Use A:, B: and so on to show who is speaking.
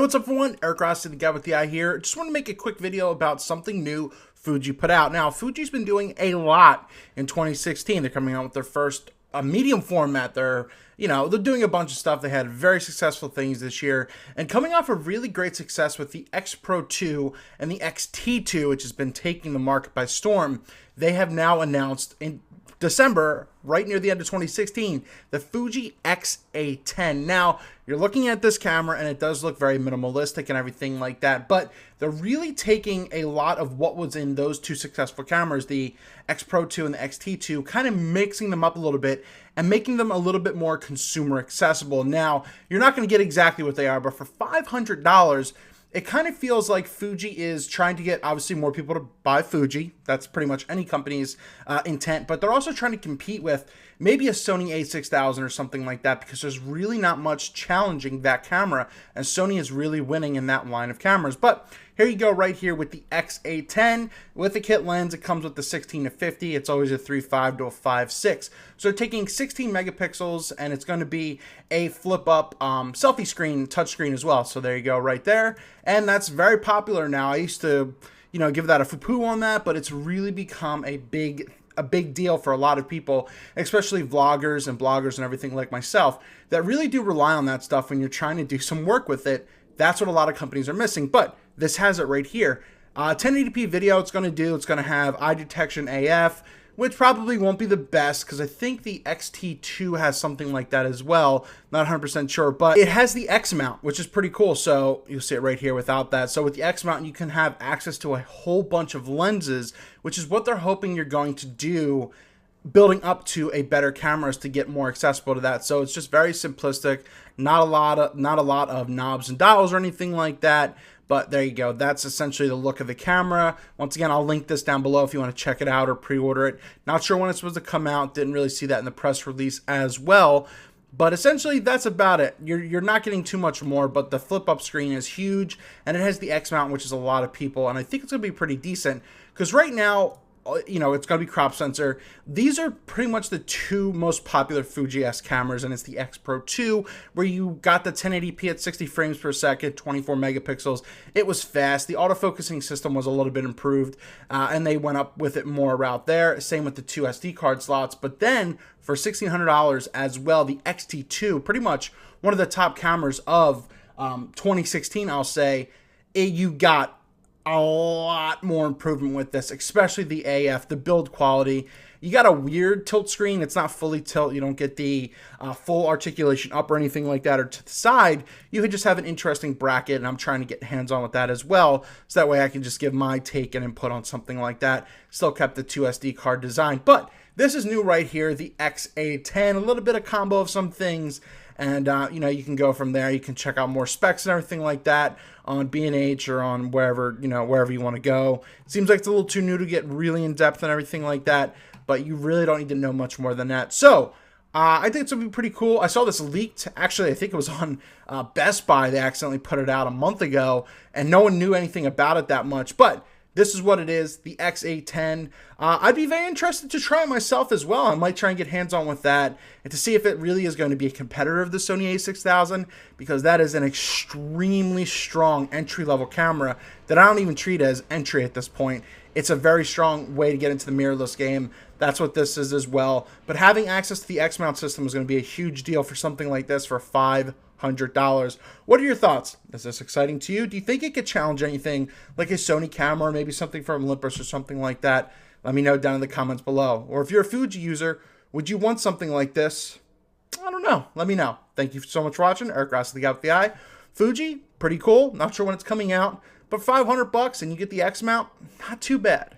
A: What's up everyone, Eric Rossi, the guy with the eye here. Just want to make a quick video about something new Fuji put out. Now, Fuji's been doing a lot in 2016. They're coming out with their first medium format. They're doing a bunch of stuff. They had very successful things this year. And coming off a really great success with the X-Pro2 and the X-T2, which has been taking the market by storm, they have now announced in December, right near the end of 2016, the Fuji X-A10. Now, you're looking at this camera and it does look very minimalistic and everything like that, but they're really taking a lot of what was in those two successful cameras, the X-Pro2 and the X-T2, kind of mixing them up a little bit and making them a little bit more consumer accessible. Now, you're not going to get exactly what they are, but for $500, it kind of feels like Fuji is trying to get, obviously, more people to buy Fuji. That's pretty much any company's intent. But they're also trying to compete with maybe a Sony a6000 or something like that, because there's really not much challenging that camera. And Sony is really winning in that line of cameras. But here you go right here with the X-A10. With the kit lens, it comes with the 16-50. It's always a 3.5 to a 5.6. So they're taking 16 megapixels, and it's going to be a flip-up selfie screen, touchscreen as well. So there you go right there. And that's very popular now. I used to, give that a foo-poo on that, but it's really become a big deal for a lot of people, especially vloggers and bloggers and everything like myself, that really do rely on that stuff when you're trying to do some work with it. That's what a lot of companies are missing, but this has it right here. 1080p video it's going to have eye detection AF, which probably won't be the best because I think the X-T2 has something like that as well. Not 100% sure, but it has the X mount, which is pretty cool. So you'll see it right here without that. So with the X mount, you can have access to a whole bunch of lenses, which is what they're hoping you're going to do building up to a better cameras to get more accessible to that. So it's just very simplistic, not a lot of knobs and dials or anything like that. But there you go. That's essentially the look of the camera. Once again, I'll link this down below if you want to check it out or pre-order it. Not sure when it's supposed to come out. Didn't really see that in the press release as well. But essentially, that's about it. You're not getting too much more, but the flip-up screen is huge, and it has the X mount, which is a lot of people, and I think it's going to be pretty decent. Because right now, it's going to be crop sensor. These are pretty much the two most popular Fuji-S cameras, and it's the X-Pro2, where you got the 1080p at 60 frames per second, 24 megapixels. It was fast. The autofocusing system was a little bit improved, and they went up with it more out there. Same with the two SD card slots. But then, for $1,600 as well, the X-T2, pretty much one of the top cameras of 2016, I'll say, you got a lot more improvement with this, especially the AF, the build quality. You got a weird tilt screen. It's not fully tilt. You don't get the full articulation up or anything like that or to the side. You could just have an interesting bracket, and I'm trying to get hands-on with that as well, so that way I can just give my take and input on something like that. Still kept the two SD card design, but this is new right here, the X-A10, a little bit of combo of some things. And, you can go from there. You can check out more specs and everything like that on B&H or on wherever you want to go. It seems like it's a little too new to get really in-depth and everything like that, but you really don't need to know much more than that. So, I think it's going to be pretty cool. I saw this leaked. Actually, I think it was on Best Buy. They accidentally put it out a month ago, and no one knew anything about it that much, but this is what it is, the X-A10. I'd be very interested to try it myself as well. I might try and get hands-on with that and to see if it really is going to be a competitor of the Sony a6000, because that is an extremely strong entry-level camera that I don't even treat as entry at this point. It's a very strong way to get into the mirrorless game. That's what this is as well. But having access to the X-mount system is going to be a huge deal for something like this for $500. What are your thoughts? Is this exciting to you? Do you think it could challenge anything like a Sony camera or maybe something from Olympus or something like that? Let me know down in the comments below. Or if you're a Fuji user, would you want something like this? I don't know. Let me know. Thank you so much for watching. Eric Rossi, the guy with the eye. Fuji, pretty cool. Not sure when it's coming out, but $500 and you get the X mount, not too bad.